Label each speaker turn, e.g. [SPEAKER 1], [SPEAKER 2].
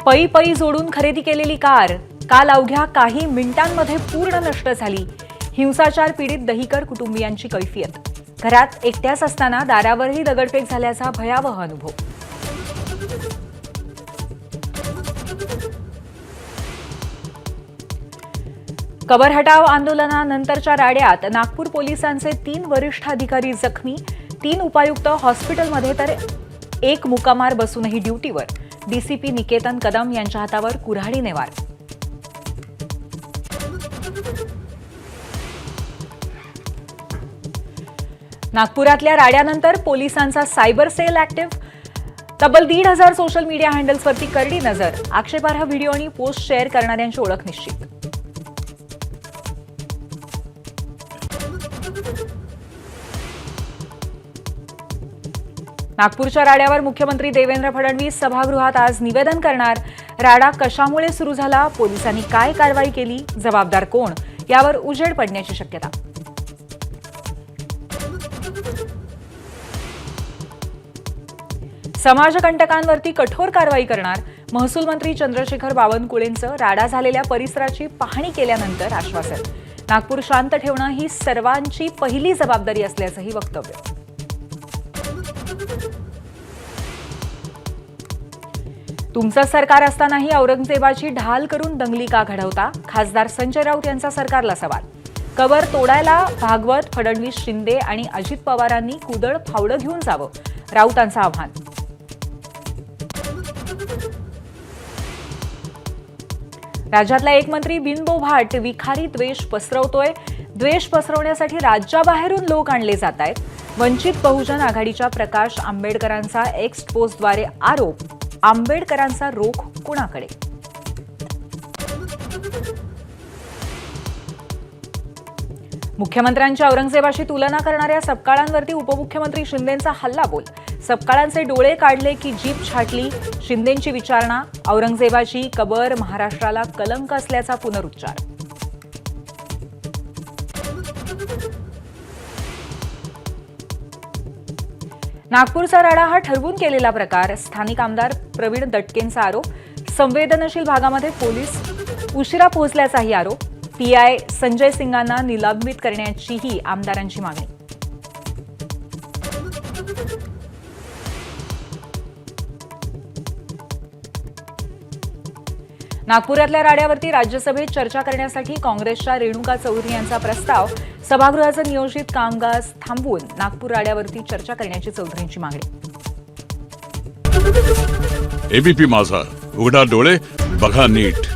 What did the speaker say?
[SPEAKER 1] पै पै जोडून खरेदी केलेली कार काल अवघ्या काही मिनिटांमध्ये पूर्ण नष्ट झाली। हिंसाचार पीडित दहिकर कुटुंबियांची कैफियत। घरात एकट्याच असताना दारावरही दगडफेक झाल्याचा भयावह अनुभव। कबर हटाव आंदोलनानंतरच्या राड्यात नागपूर पोलिसांचे 3 वरिष्ठ अधिकारी जखमी। 3 उपायुक्त हॉस्पिटलमध्ये तर एक मुकामार बसूनही ड्युटीवर। डीसीपी निकेतन कदम यांच्या हातावर कुऱ्हाडी नेवार। नागपुरातल्या राड्यानंतर पोलिसांचा सायबर सेल ऍक्टिव्ह। तब्बल 1,500 सोशल मीडिया हँडल्सवरती करडी नजर। आक्षेपार्ह व्हिडिओ आणि पोस्ट शेअर करणाऱ्यांची ओळख निश्चित। नागपूरच्या राड्यावर मुख्यमंत्री देवेंद्र फडणवीस सभागृहात आज निवेदन करणार। राडा कशामुळे सुरू झाला, पोलिसांनी काय कारवाई केली, जबाबदार कोण, यावर उजेड पडण्याची शक्यता। समाजकंटकांवरती कठोर कारवाई करणार। महसूल मंत्री चंद्रशेखर बावनकुळेंचं राडा झालेल्या परिसराची पाहणी केल्यानंतर आश्वासन। नागपूर शांत ठेवणं ही सर्वांची पहिली जबाबदारी असल्याचंही वक्तव्य। तुमचं सरकार असतानाही औरंगजेबाची ढाल करून दंगली का घडवता, खासदार संजय राऊत यांचा सरकारला सवाल। कबर तोडायला भागवत, फडणवीस, शिंदे आणि अजित पवारांनी कुदळ फावडं घेऊन जावं, राऊतांचं आव्हान। राज्यातला एक मंत्री बिनबोभाट विखारी द्वेष पसरवतोय। द्वेष पसरवण्यासाठी राज्याबाहेरून लोक आणले जात आहेत। वंचित बहुजन आघाडीच्या प्रकाश आंबेडकरांचा एक्स पोस्टद्वारे आरोप। आंबेडकरांचा रोख कुणाकडे? मुख्यमंत्र्यांच्या औरंगजेबाशी तुलना करणाऱ्या सपकाळांवरती उपमुख्यमंत्री शिंदेंचा हल्लाबोल। सपकाळांचे डोळे काढले की जीभ छाटली, शिंदेंची विचारणा। औरंगजेबाची कबर महाराष्ट्राला कलंक असल्याचा पुनरुच्चार। नागपूरचा राडा हा ठरवून केलेला प्रकार। स्थानिक आमदार प्रवीण दटकेंचा आरोप। संवेदनशील भागामध्ये पोलीस उशिरा पोहोचल्याचाही आरोप। पीआय संजय सिंगांना निलंबित करण्याचीही आमदारांची मागणी। नागपुरातल्या राड्यावरती राज्यसभेत चर्चा करण्यासाठी काँग्रेसच्या रेणुका चौधरी यांचा प्रस्ताव। सभागृहाचं नियोजित कामकाज थांबवून नागपूर राड्यावरती चर्चा करण्याची चौधरींची मागणी।
[SPEAKER 2] एबीपी माझा, उघडा डोळे बघा नीट।